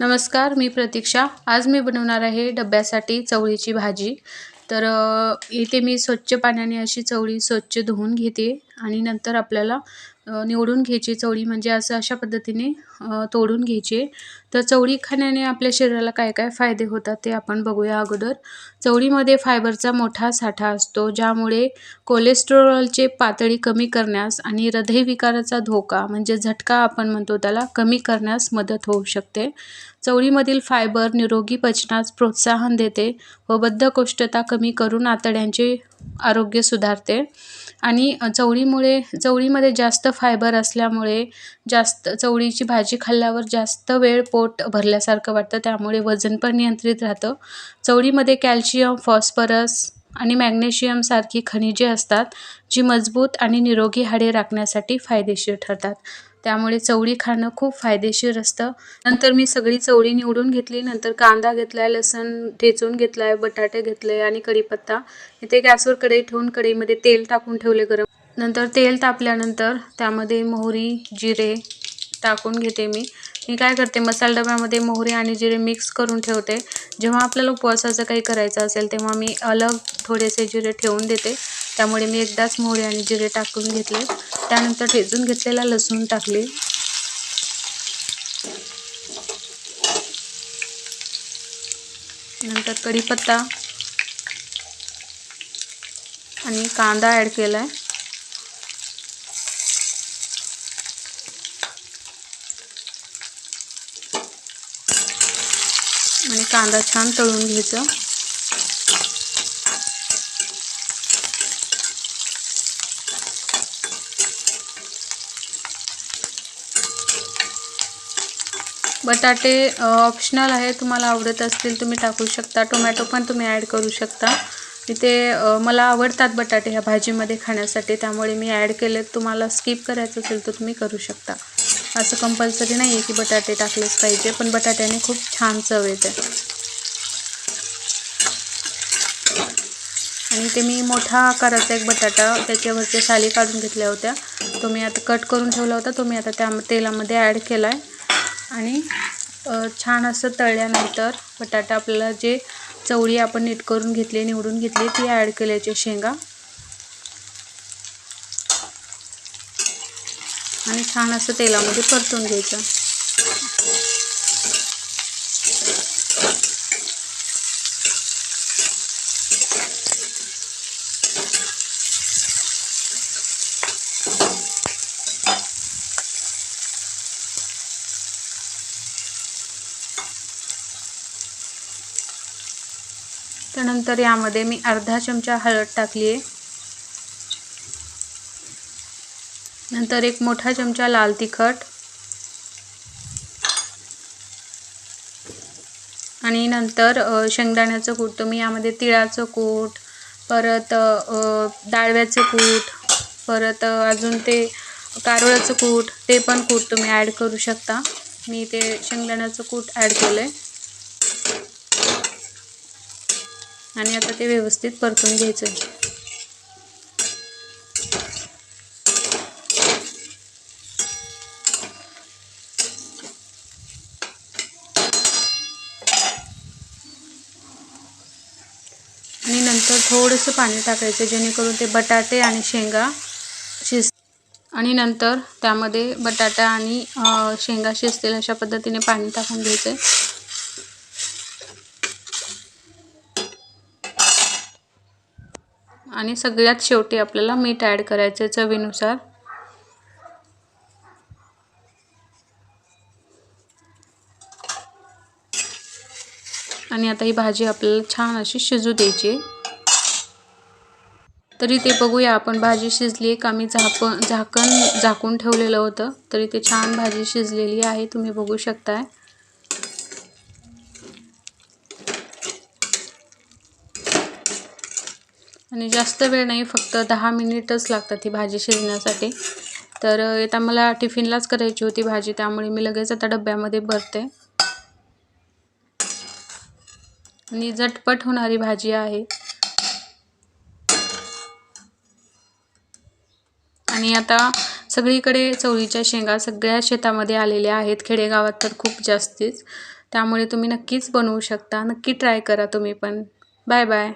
नमस्कार, मी प्रतीक्षा। आज मी बनवणार आहे डब्यासाठी चवळीची भाजी। तर इथे मी स्वच्छ पाण्याने अशी चवळी स्वच्छ धुवून घेते आणि नंतर आपल्याला निवडून घ्यायची चवळी, म्हणजे अशा पद्धतीने तोडून घ्यायची। तर चवळी खाण्याने आपल्या शरीराला काय काय फायदे होतात ते आपण बघूया अगोदर। चवळीमध्ये फायबरचा मोठा साठा असतो, ज्यामुळे कोलेस्टेरॉलची पातळी कमी करण्यास आणि हृदयविकाराचा धोका म्हणजे झटका आपण म्हणतो त्याला कमी करण्यास मदत होऊ शकते। चवळीमधील फायबर निरोगी पचनास प्रोत्साहन देते व बद्धकोष्ठता कमी करून आतड्यांचे आरोग्य सुधारते। आणि चवळीमध्ये जास्त फायबर असल्यामुळे चवळीची भाजी खाल्ल्यावर जास्त वेळ पोट भरल्यासारखं वाटतं, त्यामुळे वजन पण नियंत्रित राहतं। चवळीमध्ये कॅल्शियम, फॉस्फरस आणि मॅग्नेशियम सारखी खनिजे असतात, जी मजबूत आणि निरोगी हाडे राखण्यासाठी फायदेशीर ठरतात। त्यामुळे चवळी खाणं खूप फायदेशीर असतं। नंतर मी सगळी चवळी निवडून घेतली। नंतर कांदा घेतलाय, लसूण ठेचून घेतलाय, बटाटे घेतले आणि कढीपत्ता। इथे गॅसवर कढई ठेवून कढईमध्ये तेल टाकून ठेवले गरम। नंतर तेल तापल्यानंतर त्यामध्ये मोहरी, जिरे टाकून घेते। मी काय करते, मसाला डब्यामध्ये मोहरी आणि जिरे मिक्स करून ठेवते। जेव्हा आपल्याला उपवासाचं काही करायचं असेल तेव्हा मी अलग थोडेसे जिरे ठेवून देते, त्यामुळे मी एकदाच मोहरी आणि जिरे टाकून घेतले। त्यानंतर ठेचून घेतलेला लसूण टाकले। नंतर कढीपत्ता आणि कांदा ॲड केलाय। आणि कांदा छान तळून घ्यायचा। बटाटे ऑप्शनल आहे, तुम्हाला आवडत असतील तुम्ही टाकू शकता। टोमॅटो पण तुम्ही ॲड करू शकता। इथे मला आवडतात बटाटे ह्या भाजीमध्ये खाण्यासाठी, त्यामुळे मी ॲड केले। तुम्हाला स्किप करायचं असेल तर तुम्ही करू शकता। असं कंपल्सरी नाही आहे की बटाटे टाकलेच पाहिजे, पण बटाट्याने खूप छान चव येते। आणि ते मी मोठा आकाराचा एक बटाटा त्याच्यावरच्या साली काढून घेतल्या होत्या, तो मी आता कट करून ठेवला होता, तो मी आता त्या तेलामध्ये ॲड केलाय। आणि छान असं तळल्यानंतर बटाटा आपल्याला जे चवळी आपण नीट करून घेतली, निवडून घेतली, ती ॲड केल्याची शेंगा आणि छान असं तेलामध्ये परतून घ्यायचं। त्यानंतर यामध्ये मी अर्धा चमचा हळद टाकली आहे। नंतर एक मोठा चमचा लाल तिखट आणि नंतर शेंगदाण्याचं कूट। तुम्ही यामध्ये तिळाचं कूट, परत डाळव्याचं कूट, परत अजून ते कारळाचं कूट, ते पण कूट तुम्ही ॲड करू शकता। मी ते शेंगदाण्याचं कूट ॲड केलंय आणि आता ते व्यवस्थित परतून घ्यायचं। आणि नंतर थोडंसं पाणी टाकायचं, जेणेकरून ते बटाटे आणि शेंगा आणि नंतर त्यामध्ये बटाटा आणि शेंगा शिजतील अशा पद्धतीने पाणी टाकून घ्यायचं। आणि सगळ्यात शेवटी आपल्याला मीठ ॲड करायचं चवीनुसार। आणि आता ही भाजी आपल्याला छान अशी शिजू द्यायची। तरी ते बघूया आपण भाजी शिजली का। मी झाकून ठेवलेलं होतं, तरी ते छान भाजी शिजलेली आहे, तुम्ही बघू शकताय। आणि जास्त वेळ नाही, फक्त 10 मिनिटच लागतात ही भाजी शिजण्यासाठी। तर आता मला टिफिनलाच करायची होती भाजी, त्यामुळे मी लगेच आता डब्यामध्ये भरते। आणि झटपट होणारी भाजी आहे। आणि आता सगळीकडे चवळीच्या शेंगा सगळ्या शेतामध्ये आलेल्या आहेत, खेडेगावात तर खूप जास्तीच। त्यामुळे तुम्ही नक्कीच बनवू शकता. नक्की ट्राय करा तुम्ही पण. Bye bye.